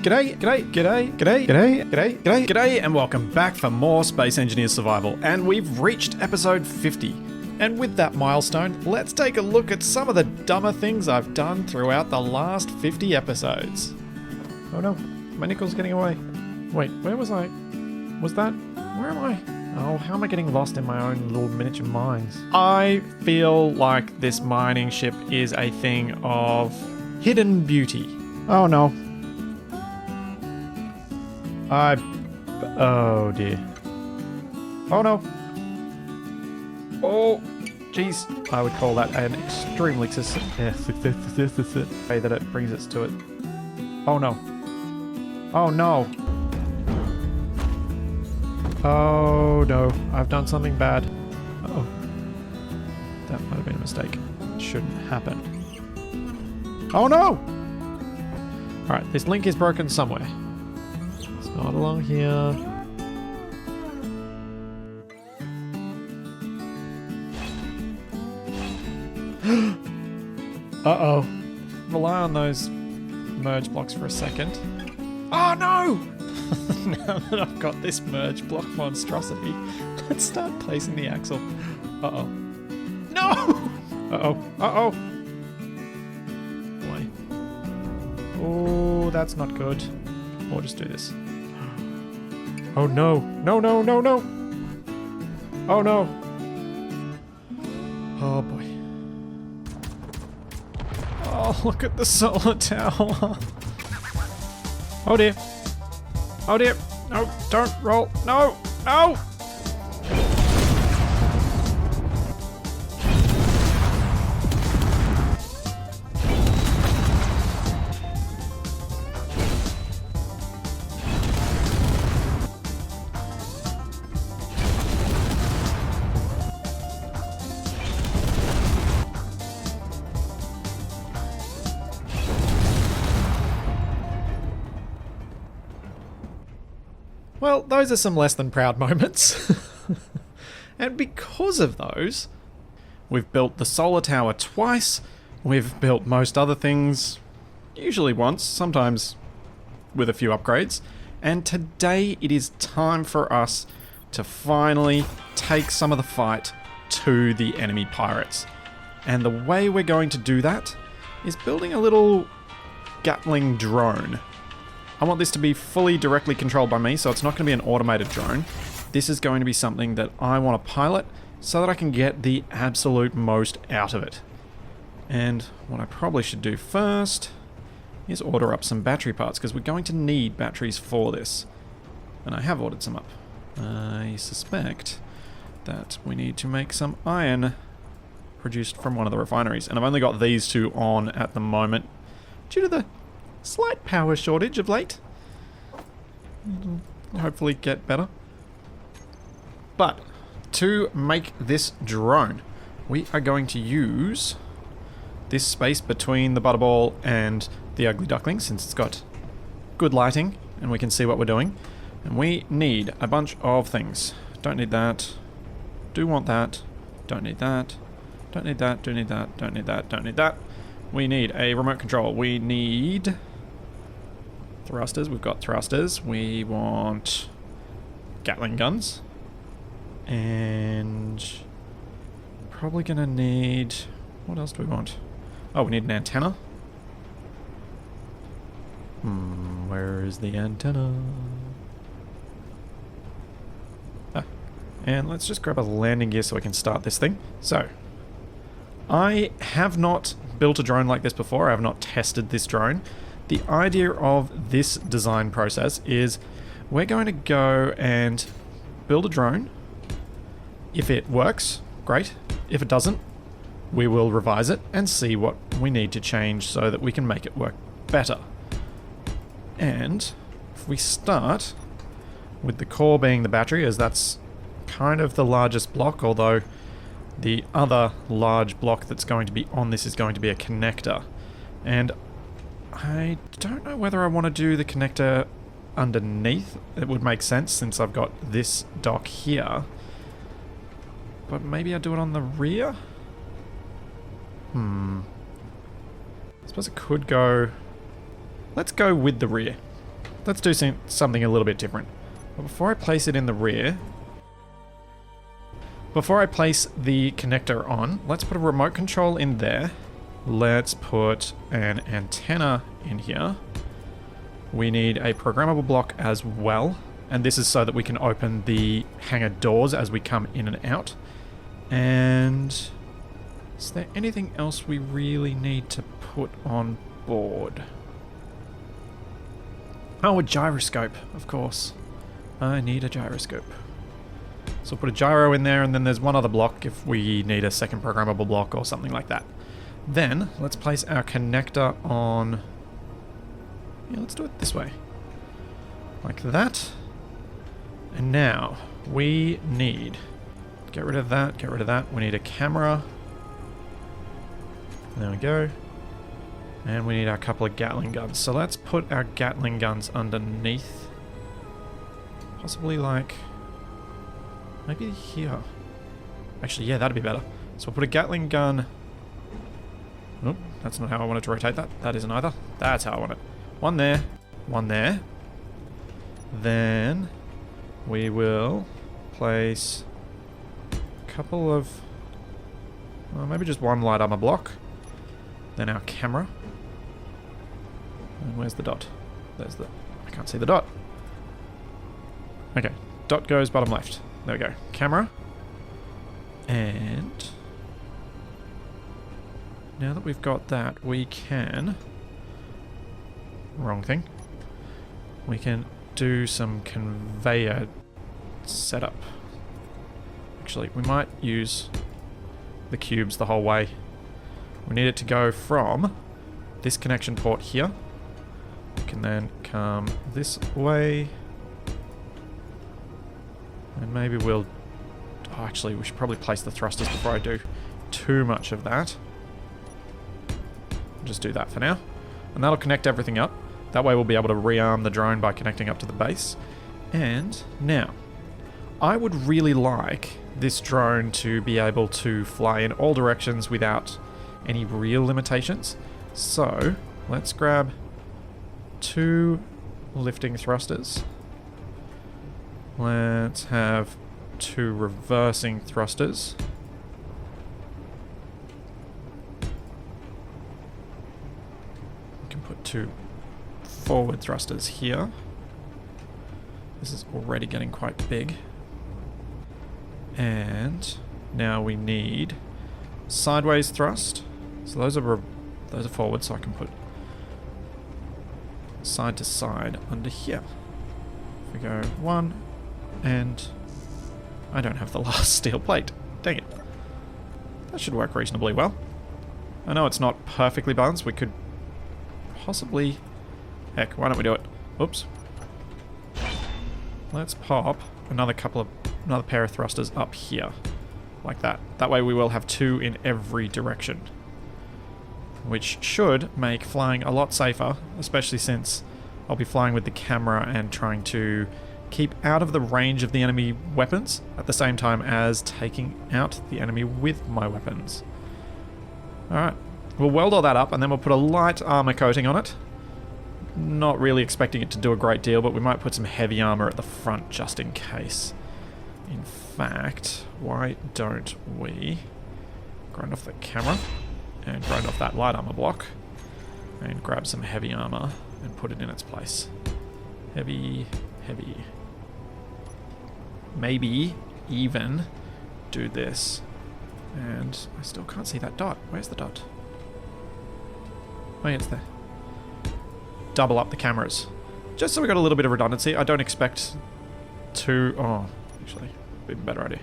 G'day, and welcome back for more Space Engineer Survival. And we've reached episode 50. And with that milestone, let's take a look at some of the dumber things I've done throughout the last 50 episodes. Oh no, my nickel's getting away. Wait, where was I? Was that? Where am I? Oh, how am I getting lost in my own little miniature mines? I feel like this mining ship is a thing of hidden beauty. Oh no. Oh dear. Oh no. Oh, jeez. I would call that an extremely way that it brings us to it. Oh no. Oh no. Oh no. I've done something bad. Uh-oh. That might have been a mistake. It shouldn't happen. Oh no! Alright, this link is broken somewhere. It's not along here. Uh-oh. Rely on those merge blocks for a second. Oh no! Now that I've got this merge block monstrosity, let's start placing the axle. Uh-oh. No! Uh-oh. Uh-oh. Wait. Oh, that's not good. Or just do this. Oh no. No, no, no, no! Oh no. Oh boy. Oh, look at the solar tower. Oh dear. Oh dear. No, don't roll. No, no! Well, those are some less than proud moments. And because of those, we've built the solar tower twice, we've built most other things, usually once, sometimes with a few upgrades, and today it is time for us to finally take some of the fight to the enemy pirates. And the way we're going to do that is building a little Gatling drone. I want this to be fully directly controlled by me, so it's not going to be an automated drone. This is going to be something that I want to pilot so that I can get the absolute most out of it. And what I probably should do first is order up some battery parts, because we're going to need batteries for this. And I have ordered some up. I suspect that we need to make some iron produced from one of the refineries. And I've only got these two on at the moment due to the slight power shortage of late. Hopefully get better. But to make this drone, we are going to use this space between the butterball and the ugly duckling, since it's got good lighting and we can see what we're doing. And we need a bunch of things. Don't need that. Do want that. Don't need that. Don't need that. Do need that. Don't need that. Don't need that. We need a remote control. We need thrusters. We've got thrusters. We want Gatling guns. And probably gonna need... what else do we want? Oh, we need an antenna. Where is the antenna? Ah, and let's just grab a landing gear so we can start this thing. So, I have not built a drone like this before. I have not tested this drone. The idea of this design process is we're going to go and build a drone. If it works, great. If it doesn't, we will revise it and see what we need to change so that we can make it work better. And if we start with the core being the battery, as that's kind of the largest block, although the other large block that's going to be on this is going to be a connector. And I don't know whether I want to do the connector underneath. It would make sense since I've got this dock here. But maybe I'll do it on the rear? I suppose it could go... let's go with the rear. let's do something a little bit different. But before I place it in the rear, before I place the connector on, let's put a remote control in there. Let's put an antenna in here. We need a programmable block as well. And this is so that we can open the hangar doors as we come in and out. And is there anything else we really need to put on board? Oh, a gyroscope, of course. I need a gyroscope. So we'll put a gyro in there, and then there's one other block if we need a second programmable block or something like that. Then, let's place our connector on... Yeah, let's do it this way. Like that. And now, we need... Get rid of that, get rid of that. We need a camera. There we go. And we need our couple of Gatling guns. So let's put our Gatling guns underneath. Possibly like... Maybe here. Actually, yeah, that'd be better. So we'll put a Gatling gun... Nope, that's not how I wanted to rotate that. That isn't either. That's how I want it. One there. One there. Then... we will place... a couple of... well, maybe just one light armor block. Then our camera. And where's the dot? There's the... I can't see the dot. Okay. Dot goes bottom left. There we go. Camera. And... now that we've got that, we can... wrong thing. We can do some conveyor setup. Actually, we might use the cubes the whole way. We need it to go from this connection port here. We can then come this way. And maybe we'll... oh, actually, we should probably place the thrusters before I do too much of that. Just do that for now. And that'll connect everything up. That way we'll be able to rearm the drone by connecting up to the base. And now, I would really like this drone to be able to fly in all directions without any real limitations. So, let's grab 2 lifting thrusters. Let's have 2 reversing thrusters. We can put 2 forward thrusters here. This is already getting quite big. And now we need sideways thrust. So those are forward, so I can put side to side under here. If we go 1, and I don't have the last steel plate. Dang it. That should work reasonably well. I know it's not perfectly balanced. We could possibly... heck, why don't we do it? Oops. Let's pop another pair of thrusters up here. Like that. That way we will have 2 in every direction. Which should make flying a lot safer, especially since I'll be flying with the camera and trying to keep out of the range of the enemy weapons at the same time as taking out the enemy with my weapons. Alright, we'll weld all that up and then we'll put a light armor coating on it. Not really expecting it to do a great deal, but we might put some heavy armor at the front just in case. In fact, why don't we grind off the camera and grind off that light armor block and grab some heavy armor and put it in its place. Heavy, heavy. Maybe even do this. And I still can't see that dot. Where's the dot? Oh yeah, it's there. Double up the cameras. Just so we got a little bit of redundancy. I don't expect to... oh, actually, even better idea.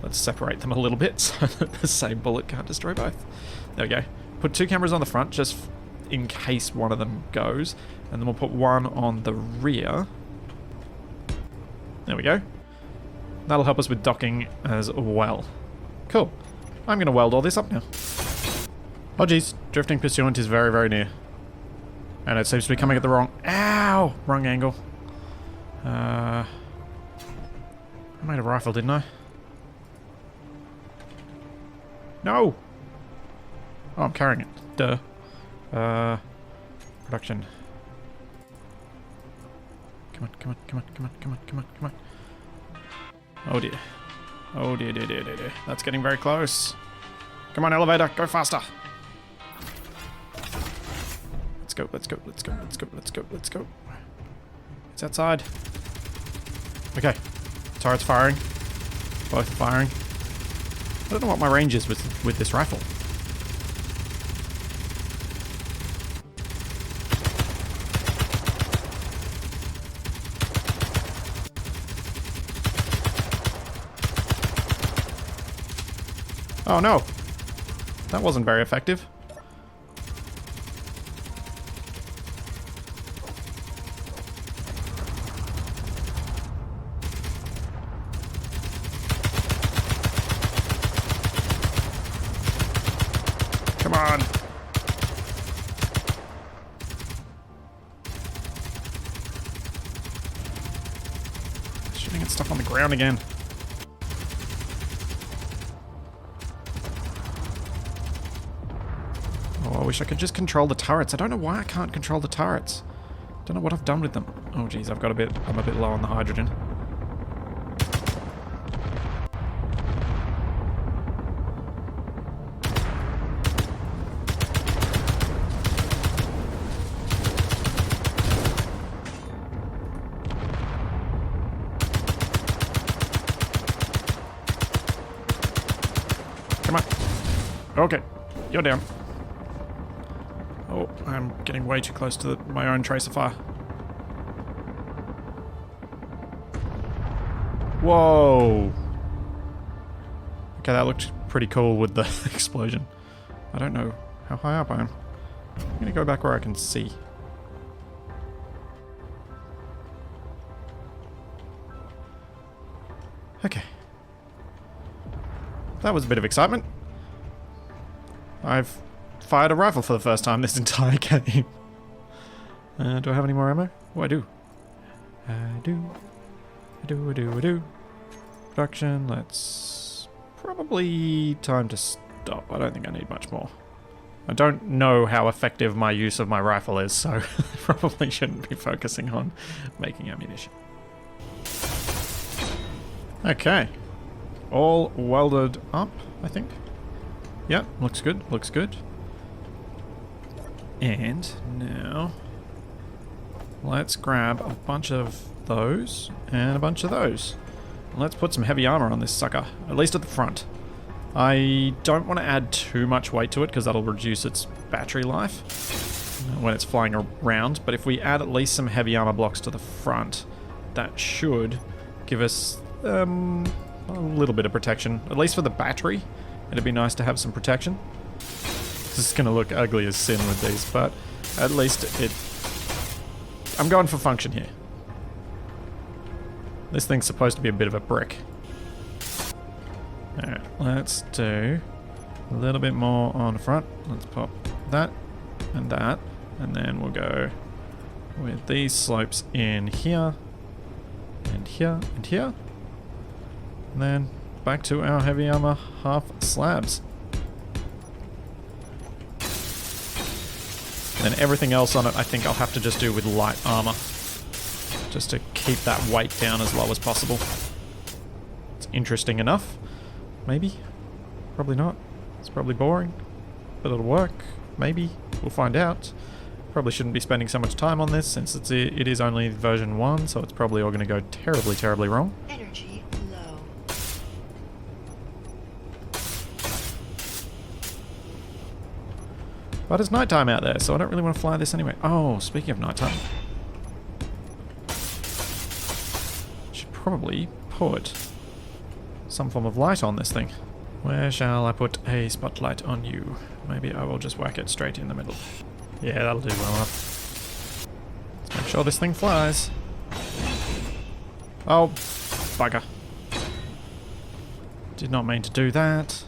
Let's separate them a little bit so that the same bullet can't destroy both. There we go. Put 2 cameras on the front just in case one of them goes. And then we'll put 1 on the rear. There we go. That'll help us with docking as well. Cool. I'm going to weld all this up now. Oh geez, drifting pursuant is very, very near. And it seems to be coming at the wrong... ow! Wrong angle. I made a rifle, didn't I? No! Oh, I'm carrying it. Duh. Production. Come on, come on, come on, come on, come on, come on, come on. Oh dear. Oh dear, dear, dear, dear, dear. That's getting very close. Come on, elevator, go faster. Let's go, let's go, let's go, let's go, let's go, let's go. It's outside. Okay. Turret's firing. Both firing. I don't know what my range is with this rifle. Oh no! That wasn't very effective. Come on! Shooting at stuff on the ground again. Oh, I wish I could just control the turrets. I don't know why I can't control the turrets. Don't know what I've done with them. Oh geez, I'm a bit low on the hydrogen. Come on. Okay, you're down. Oh, I'm getting way too close to my own tracer fire. Whoa! Okay, that looked pretty cool with the explosion. I don't know how high up I am. I'm gonna go back where I can see. Okay. That was a bit of excitement. I've fired a rifle for the first time this entire game. Do I have any more ammo? Oh, I do. I do. I do, I do, I do. Production, let's... Probably time to stop. I don't think I need much more. I don't know how effective my use of my rifle is, so I probably shouldn't be focusing on making ammunition. Okay. All welded up, I think. Yep, looks good, looks good. And now let's grab a bunch of those and a bunch of those. Let's put some heavy armor on this sucker, at least at the front. I don't want to add too much weight to it because that'll reduce its battery life when it's flying around, but if we add at least some heavy armor blocks to the front, that should give us a little bit of protection, at least for the battery. It'd be nice to have some protection. This is going to look ugly as sin with these, but at least I'm going for function here. This thing's supposed to be a bit of a brick. Alright, let's do a little bit more on the front. Let's pop that, and then we'll go with these slopes in here, and here, and here. And then back to our heavy armor half slabs. And then everything else on it I think I'll have to just do with light armor, just to keep that weight down as low as possible. It's interesting enough. Maybe. Probably not. It's probably boring. But it'll work. Maybe. We'll find out. Probably shouldn't be spending so much time on this since it is only version 1, so it's probably all going to go terribly, terribly wrong. Energy low. But it's nighttime out there, so I don't really want to fly this anyway. Oh, speaking of nighttime. Should probably put some form of light on this thing. Where shall I put a spotlight on you? Maybe I will just whack it straight in the middle. Yeah, that'll do well enough. Let's make sure this thing flies. Oh, bugger. Did not mean to do that.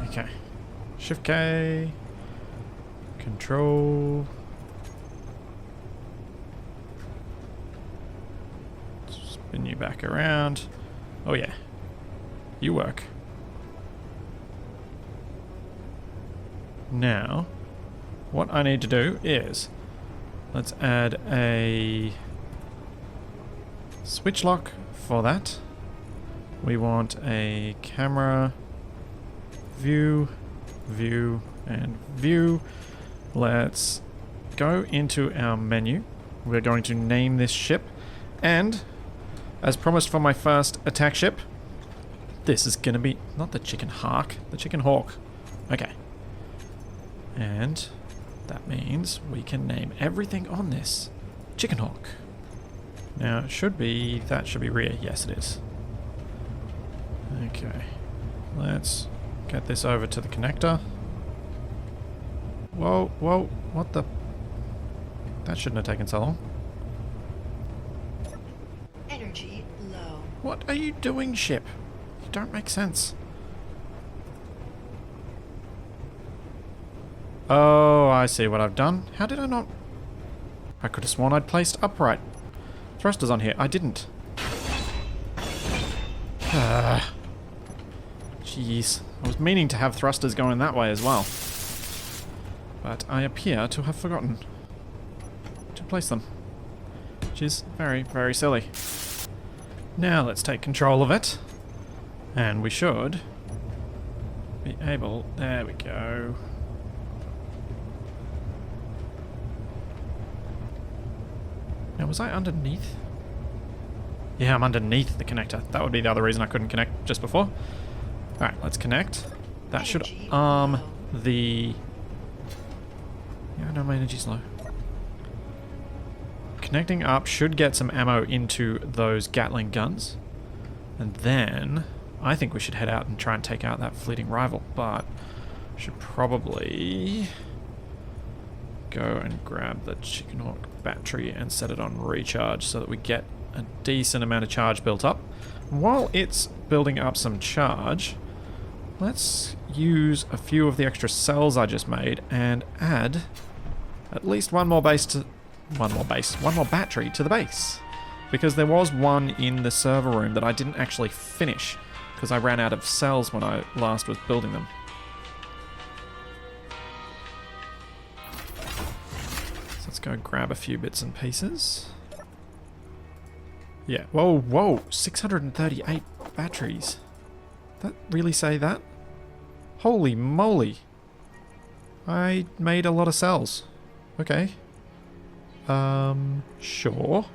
Okay. Shift K. Control. Spin you back around. Oh yeah. You work. Now, what I need to do is, let's add a switch lock for that. We want a camera, view, view, and view. Let's go into our menu. We're going to name this ship, and as promised for my first attack ship, this is gonna be not the Chicken Hawk, the Chicken Hawk. Okay. And that means we can name everything on this Chicken Hawk. Now it should be, that should be rear. Yes, it is. Okay. Let's get this over to the connector. Whoa, whoa, what the? That shouldn't have taken so long. Energy low. What are you doing, ship? You don't make sense. Oh, I see what I've done. How did I not? I could have sworn I'd placed upright thrusters on here. I didn't. Jeez. I was meaning to have thrusters going that way as well. But I appear to have forgotten to place them. Which is very, very silly. Now let's take control of it. And we should be able... There we go. Now, was I underneath? Yeah, I'm underneath the connector. That would be the other reason I couldn't connect just before. Alright, let's connect. That should arm the... Yeah, I know my energy's low. Connecting up should get some ammo into those Gatling guns. And then I think we should head out and try and take out that fleeting rival. But should probably go and grab the Chicken Hawk battery and set it on recharge so that we get a decent amount of charge built up. While it's building up some charge, let's use a few of the extra cells I just made and add at least one more battery to the base. Because there was one in the server room that I didn't actually finish because I ran out of cells when I last was building them. So let's go grab a few bits and pieces. Yeah, whoa, whoa, 638 batteries. That really say that? Holy moly. I made a lot of cells. Okay. Sure.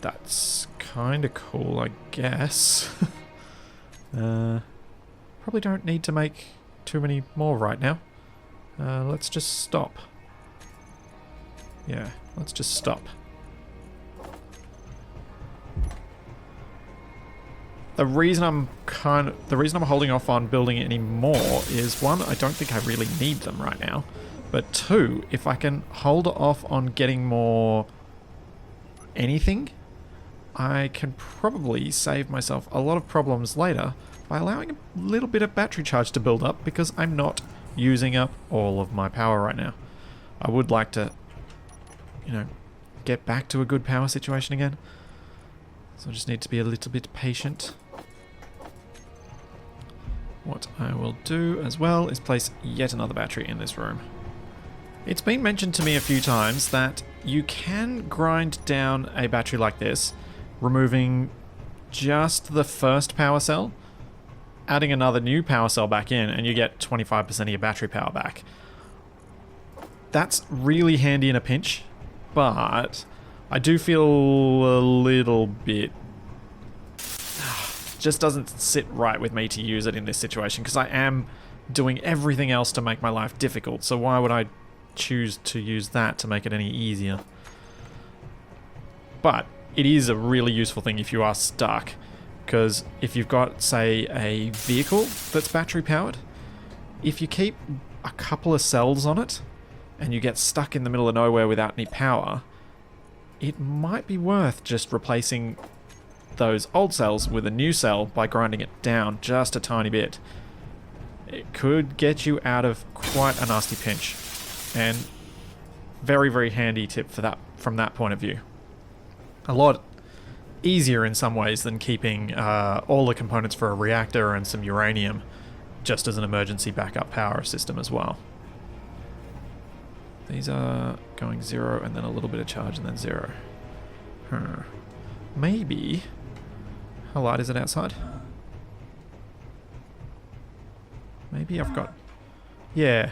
That's kind of cool, I guess. Probably don't need to make too many more right now. Let's just stop. Yeah, let's just stop. The reason I'm holding off on building any more is, one, I don't think I really need them right now. But two, if I can hold off on getting more anything, I can probably save myself a lot of problems later by allowing a little bit of battery charge to build up because I'm not using up all of my power right now. I would like to, you know, get back to a good power situation again. So I just need to be a little bit patient. What I will do as well is place yet another battery in this room. It's been mentioned to me a few times that you can grind down a battery like this, removing just the first power cell, adding another new power cell back in, and you get 25% of your battery power back. That's really handy in a pinch, but I do feel a little bit... just doesn't sit right with me to use it in this situation, because I am doing everything else to make my life difficult, so why would I choose to use that to make it any easier? But it is a really useful thing if you are stuck, because if you've got, say, a vehicle that's battery powered, if you keep a couple of cells on it and you get stuck in the middle of nowhere without any power, it might be worth just replacing those old cells with a new cell by grinding it down just a tiny bit. It could get you out of quite a nasty pinch, and very, very handy tip for that from that point of view. A lot easier in some ways than keeping all the components for a reactor and some uranium just as an emergency backup power system as well. These are going 0 and then a little bit of charge and then 0. Maybe... How light is it outside? Maybe I've got... Yeah.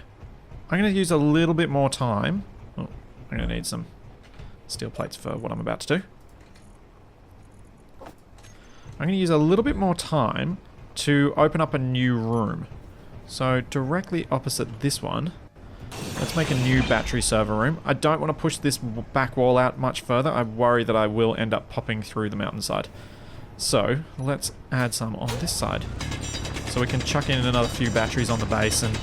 I'm going to use a little bit more time. Oh, I'm going to need some steel plates for what I'm about to do. I'm going to use a little bit more time to open up a new room. So directly opposite this one, let's make a new battery server room. I don't want to push this back wall out much further. I worry that I will end up popping through the mountainside. So let's add some on this side. So we can chuck in another few batteries on the base, and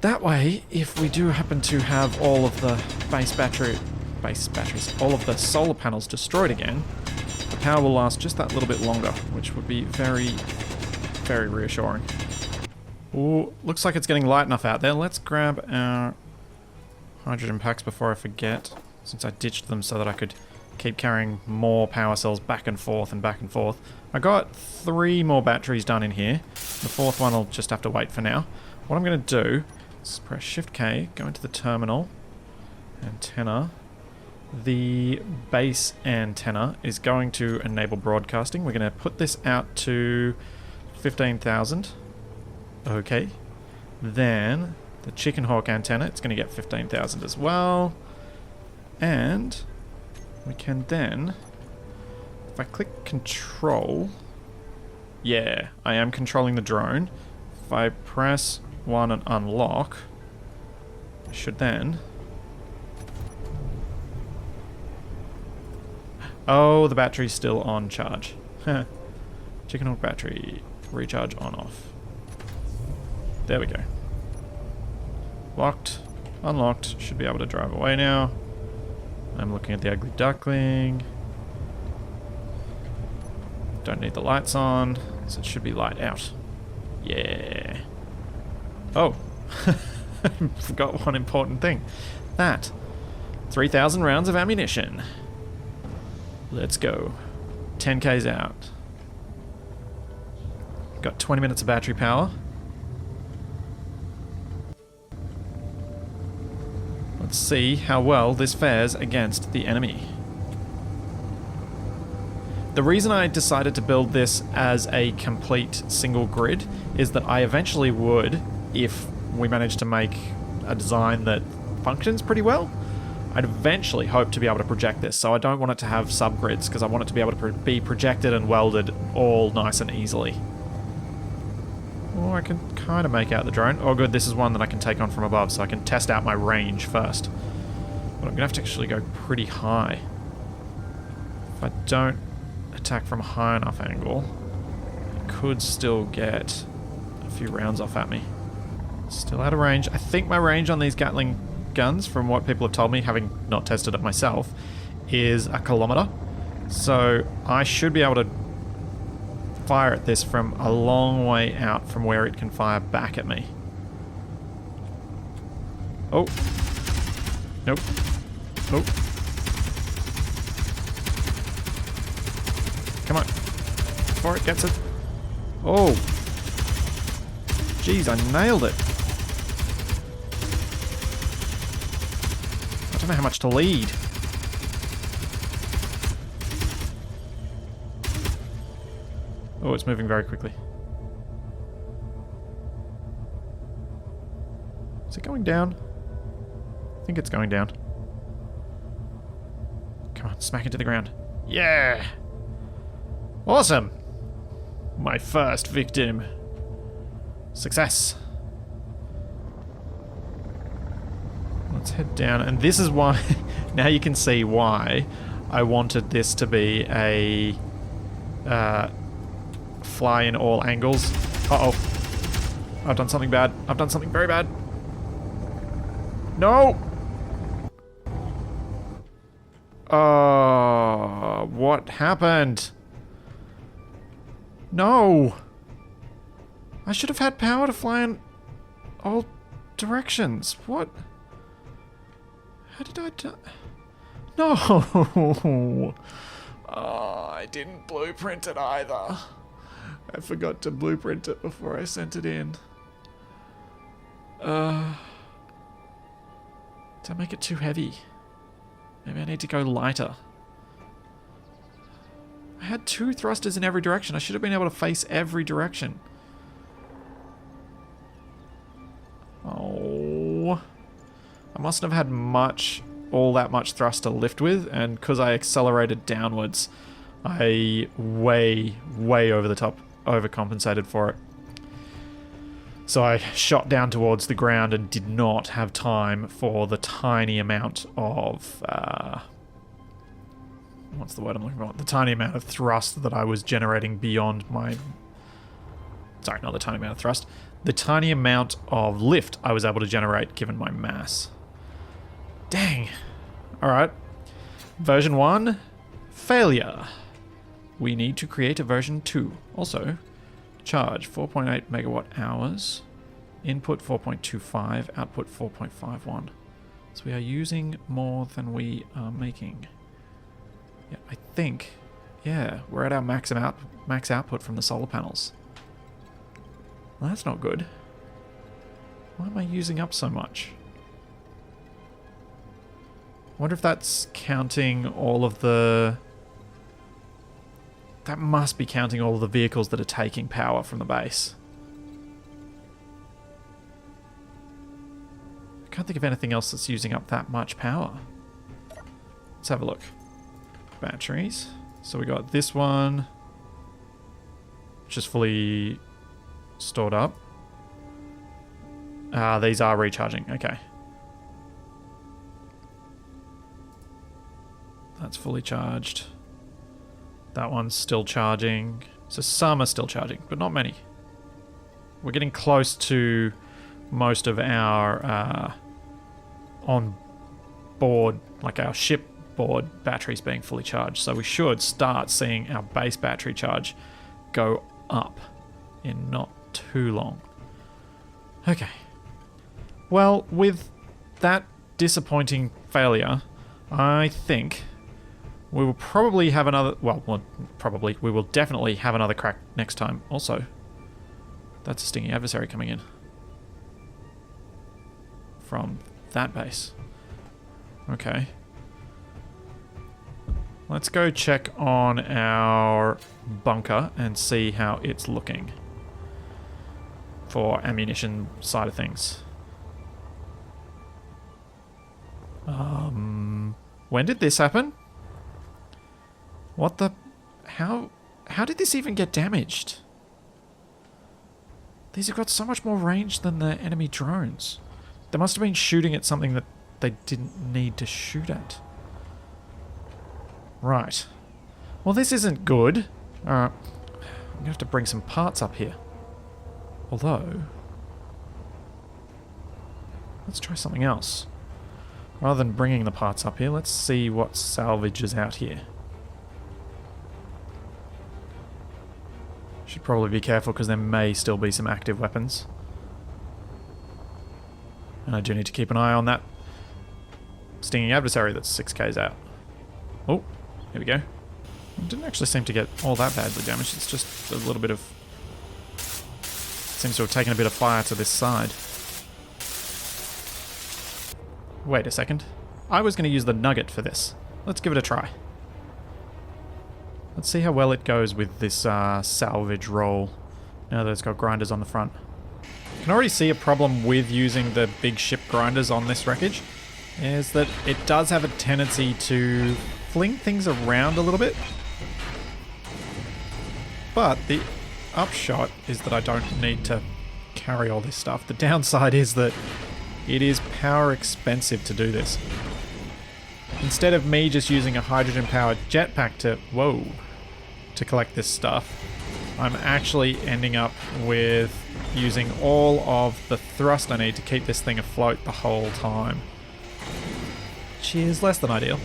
that way, if we do happen to have all of the base batteries, all of the solar panels destroyed again, the power will last just that little bit longer, which would be very, very reassuring. Ooh, looks like it's getting light enough out there. Let's grab our hydrogen packs before I forget, since I ditched them so that I could keep carrying more power cells back and forth and back and forth. I got 3 more batteries done in here. The 4th one will just have to wait for now. What I'm going to do is press Shift K, go into the terminal, antenna. The base antenna is going to enable broadcasting. We're going to put this out to 15,000. Okay. Then the Chicken Hawk antenna, it's going to get 15,000 as well. And we can then, if I click control, yeah, I am controlling the drone. If I press 1 and unlock, I should then... Oh, the battery's still on charge. Chicken Hawk battery, recharge on off. There we go. Locked, unlocked, should be able to drive away now. I'm looking at the ugly duckling. Don't need the lights on, so it should be light out. Yeah. Oh, forgot one important thing. That, 3,000 rounds of ammunition. Let's go. 10k's out. Got 20 minutes of battery power. Let's see how well this fares against the enemy. The reason I decided to build this as a complete single grid is that I eventually would, if we manage to make a design that functions pretty well, I'd eventually hope to be able to project this. So I don't want it to have subgrids, because I want it to be able to be projected and welded all nice and easily. Oh, I can kind of make out the drone. Oh good, this is one that I can take on from above, so I can test out my range first. But I'm going to have to actually go pretty high. If I don't attack from a high enough angle, I could still get a few rounds off at me. Still out of range. I think my range on these Gatling guns, from what people have told me, having not tested it myself, is 1 kilometer. So I should be able to fire at this from a long way out from where it can fire back at me. Oh. Nope. Nope. Come on. Before it gets it. Oh. Jeez, I nailed it. I don't know how much to lead. Oh, it's moving very quickly. Is it going down? I think it's going down. Come on, smack into the ground. Yeah! Awesome! My first victim. Success. Let's head down, and this is why, now you can see why I wanted this to be a fly in all angles. Uh-oh. I've done something bad. I've done something very bad. No! What happened? No! I should have had power to fly in all directions. What? How did I do? No! Oh, I didn't blueprint it either. I forgot to blueprint it before I sent it in. Did I make it too heavy? Maybe I need to go lighter. I had 2 thrusters in every direction. I should have been able to face every direction. Oh. I mustn't have had all that much thrust to lift with, and because I accelerated downwards, I way over the top overcompensated for it. So I shot down towards the ground and did not have time for the tiny amount of... what's the word I'm looking for? The tiny amount of thrust that I was generating beyond my... Sorry, not the tiny amount of thrust. The tiny amount of lift I was able to generate given my mass. Dang. Alright. Version 1, failure. We need to create a version 2. Also, charge 4.8 megawatt hours. Input 4.25, output 4.51. So we are using more than we are making. Yeah, I think, yeah, we're at our max output from the solar panels. Well, that's not good. Why am I using up so much? I wonder if that's counting all of the... That must be counting all of the vehicles that are taking power from the base. I can't think of anything else that's using up that much power. Let's have a look. Batteries. So we got this one, which is fully stored up. These are recharging. Okay. That's fully charged. That one's still charging. So some are still charging, but not many. We're getting close to most of our on board, like our ship board batteries being fully charged. So we should start seeing our base battery charge go up in not too long. Okay. Well, with that disappointing failure, I think we will probably have another... Well, we will definitely have another crack next time. Also, that's a stinging adversary coming in from that base. Okay. Let's go check on our bunker and see how it's looking for ammunition side of things. When did this happen? What the... How did this even get damaged? These have got so much more range than the enemy drones. They must have been shooting at something that they didn't need to shoot at. Right. Well, this isn't good. I'm going to have to bring some parts up here. Although... Let's try something else. Rather than bringing the parts up here, let's see what salvage is out here. Should probably be careful because there may still be some active weapons. And I do need to keep an eye on that stinging adversary that's 6k's out. Oh, here we go. It didn't actually seem to get all that badly damaged. It's just a little bit of... Seems to have taken a bit of fire to this side. Wait a second. I was going to use the nugget for this. Let's give it a try. Let's see how well it goes with this salvage roll, now that it's got grinders on the front. You can already see a problem with using the big ship grinders on this wreckage, is that it does have a tendency to fling things around a little bit. But the upshot is that I don't need to carry all this stuff. The downside is that it is power expensive to do this. Instead of me just using a hydrogen-powered jetpack to collect this stuff, I'm actually ending up with using all of the thrust I need to keep this thing afloat the whole time. Which is less than ideal.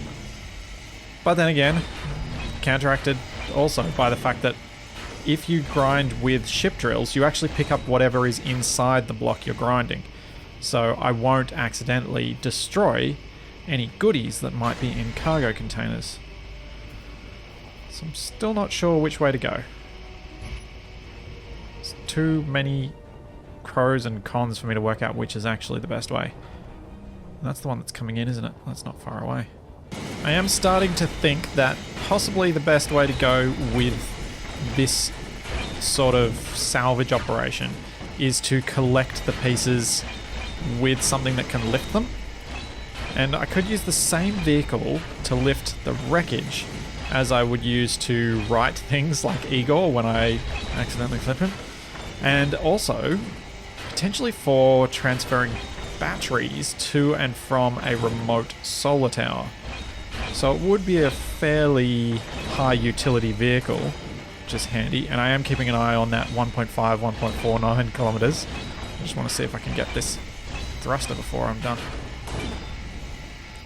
But then again, counteracted also by the fact that if you grind with ship drills, you actually pick up whatever is inside the block you're grinding. So I won't accidentally destroy any goodies that might be in cargo containers. So I'm still not sure which way to go. too many pros and cons for me to work out which is actually the best way. And that's the one that's coming in, isn't it? That's not far away. I am starting to think that possibly the best way to go with this sort of salvage operation is to collect the pieces with something that can lift them. And I could use the same vehicle to lift the wreckage as I would use to right things like Igor when I accidentally flip him. And also, potentially for transferring batteries to and from a remote solar tower. So it would be a fairly high utility vehicle, which is handy. And I am keeping an eye on that 1.5, 1.49 kilometers. I just want to see if I can get this thruster before I'm done.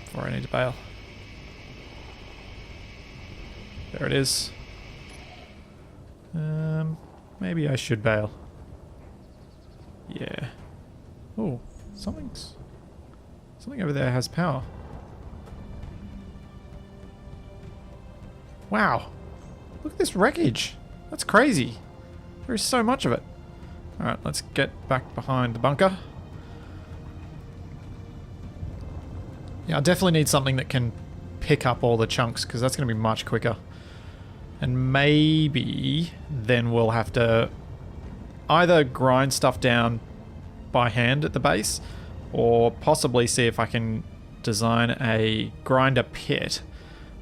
Before I need to bail. There it is. Maybe I should bail. Yeah. Oh, something over there has power. Wow. Look at this wreckage. That's crazy. There's so much of it. Alright, let's get back behind the bunker. Yeah, I definitely need something that can pick up all the chunks, because that's going to be much quicker. And maybe then we'll have to either grind stuff down by hand at the base, or possibly see if I can design a grinder pit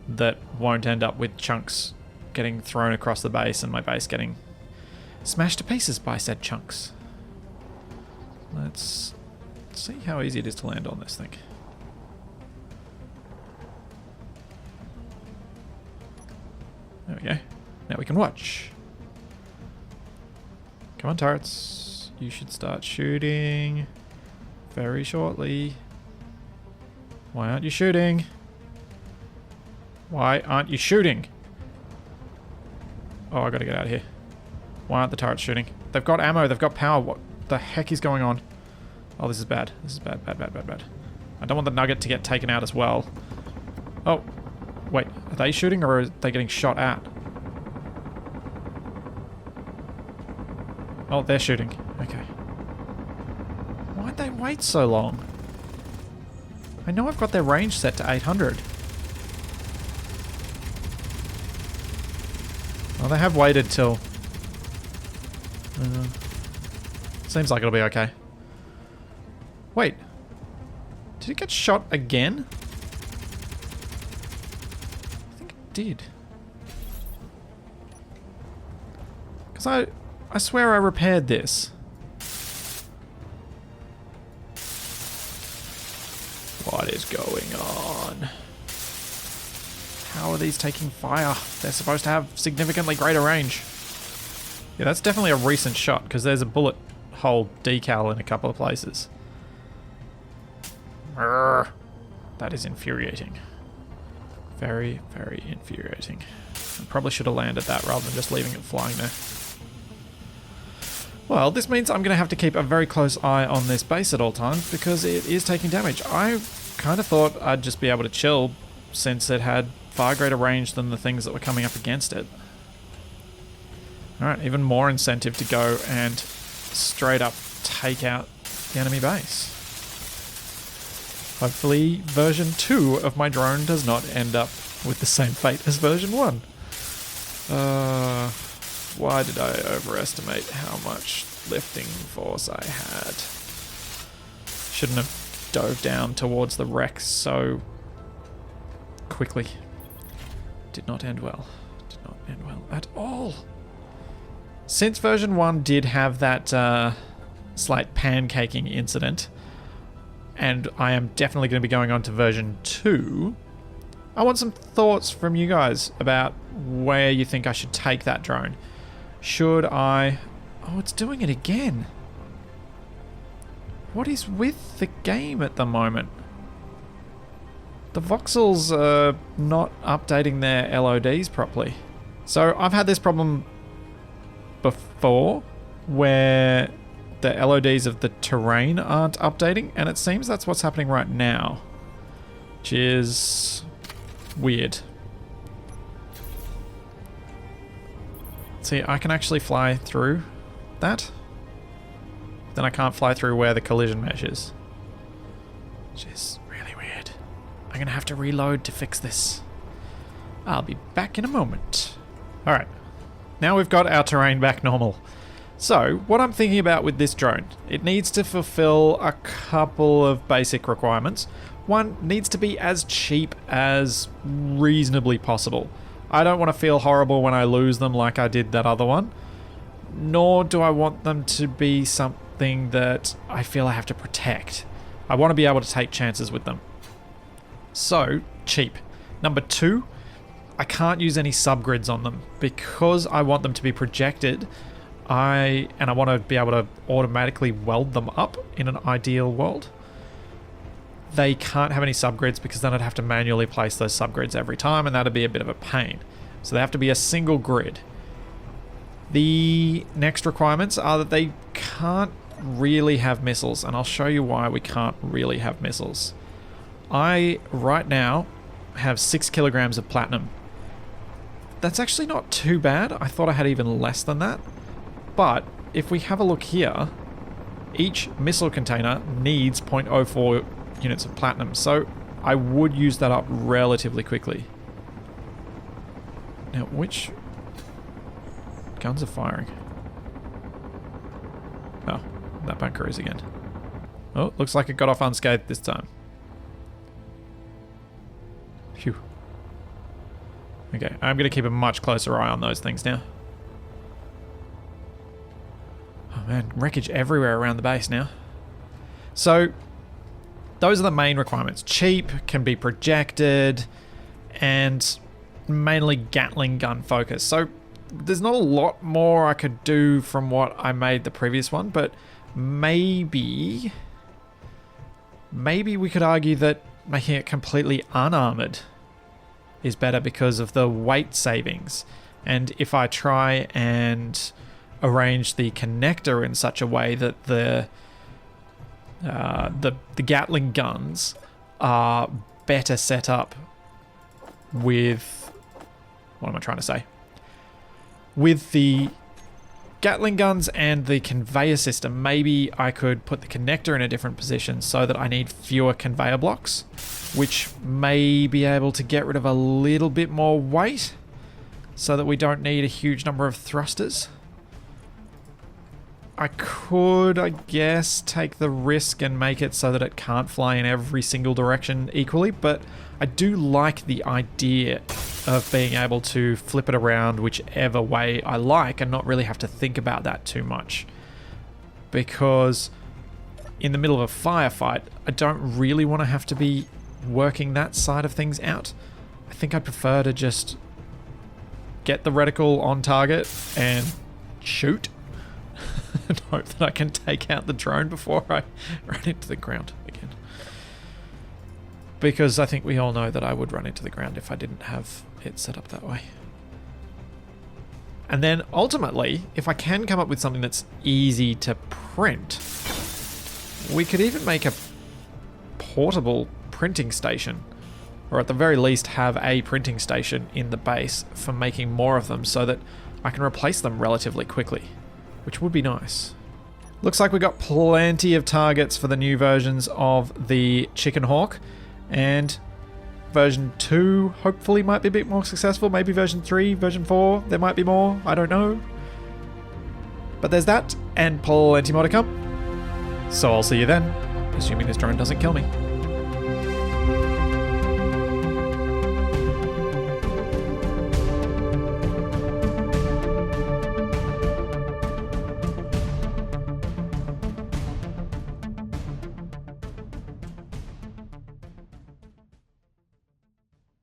that won't end up with chunks getting thrown across the base and my base getting smashed to pieces by said chunks. Let's see how easy it is to land on this thing. There we go. Now we can watch. Come on, turrets. You should start shooting very shortly. Why aren't you shooting? Why aren't you shooting? Oh, I gotta get out of here. Why aren't the turrets shooting? They've got ammo, they've got power. What the heck is going on? Oh, this is bad. This is bad, bad, bad, bad, bad. I don't want the nugget to get taken out as well. Oh, wait. Are they shooting or are they getting shot at? Oh, they're shooting. Okay. Why'd they wait so long? I know I've got their range set to 800. Well, they have waited till... seems like it'll be okay. Wait. Did it get shot again? I think it did. Because I swear I repaired this. What is going on? How are these taking fire? They're supposed to have significantly greater range. Yeah, that's definitely a recent shot, because there's a bullet hole decal in a couple of places. Urgh. That is infuriating. Very, very infuriating. I probably should have landed that rather than just leaving it flying there. Well, this means I'm going to have to keep a very close eye on this base at all times, because it is taking damage. I kind of thought I'd just be able to chill, since it had far greater range than the things that were coming up against it. Alright, even more incentive to go and straight up take out the enemy base. Hopefully version 2 of my drone does not end up with the same fate as version 1. Why did I overestimate how much lifting force I had? Shouldn't have dove down towards the wreck so quickly. Did not end well. Did not end well at all. Since version 1 did have that slight pancaking incident, and I am definitely going to be going on to version 2, I want some thoughts from you guys about where you think I should take that drone. Should I... Oh, it's doing it again. What is with the game at the moment? The voxels are not updating their LODs properly. So I've had this problem before where the LODs of the terrain aren't updating, and it seems that's what's happening right now, which is weird. See, I can actually fly through that. then I can't fly through where the collision mesh is. Which is really weird. I'm going to have to reload to fix this. I'll be back in a moment. Alright. Now we've got our terrain back normal. So, what I'm thinking about with this drone, it needs to fulfill a couple of basic requirements. One, needs to be as cheap as reasonably possible. I don't want to feel horrible when I lose them like I did that other one. Nor do I want them to be something that I feel I have to protect. I want to be able to take chances with them. So, cheap. Number 2, I can't use any subgrids on them because I want them to be projected. I want to be able to automatically weld them up in an ideal world. They can't have any subgrids because then I'd have to manually place those subgrids every time, and that'd be a bit of a pain. So they have to be a single grid. The next requirements are that they can't really have missiles, and I'll show you why we can't really have missiles. I, right now, have 6 kilograms of platinum. That's actually not too bad. I thought I had even less than that. But if we have a look here, each missile container needs 0.04 units of platinum, so I would use that up relatively quickly. Now, which guns are firing? Oh, that bunker is again. Oh, looks like it got off unscathed this time. Phew. Okay, I'm going to keep a much closer eye on those things now. Oh man, wreckage everywhere around the base now. So, those are the main requirements. Cheap, can be projected, and mainly Gatling gun focus. So, there's not a lot more I could do from what I made the previous one, but maybe we could argue that making it completely unarmored is better because of the weight savings. And if I try and arrange the connector in such a way that the Gatling guns are better set up with, what am I trying to say? With the Gatling guns and the conveyor system, maybe I could put the connector in a different position so that I need fewer conveyor blocks, which may be able to get rid of a little bit more weight so that we don't need a huge number of thrusters. I could, I guess, take the risk and make it so that it can't fly in every single direction equally, but I do like the idea of being able to flip it around whichever way I like and not really have to think about that too much. Because in the middle of a firefight, I don't really want to have to be working that side of things out. I think I'd prefer to just get the reticle on target and shoot. And hope that I can take out the drone before I run into the ground again. Because I think we all know that I would run into the ground if I didn't have it set up that way. And then ultimately, if I can come up with something that's easy to print, we could even make a portable printing station. Or at the very least have a printing station in the base for making more of them so that I can replace them relatively quickly, which would be nice. Looks like we got plenty of targets for the new versions of the Chicken Hawk, and version 2 hopefully might be a bit more successful. Maybe version 3, version 4, there might be more, I don't know. But there's that, and plenty more to come. So I'll see you then, assuming this drone doesn't kill me.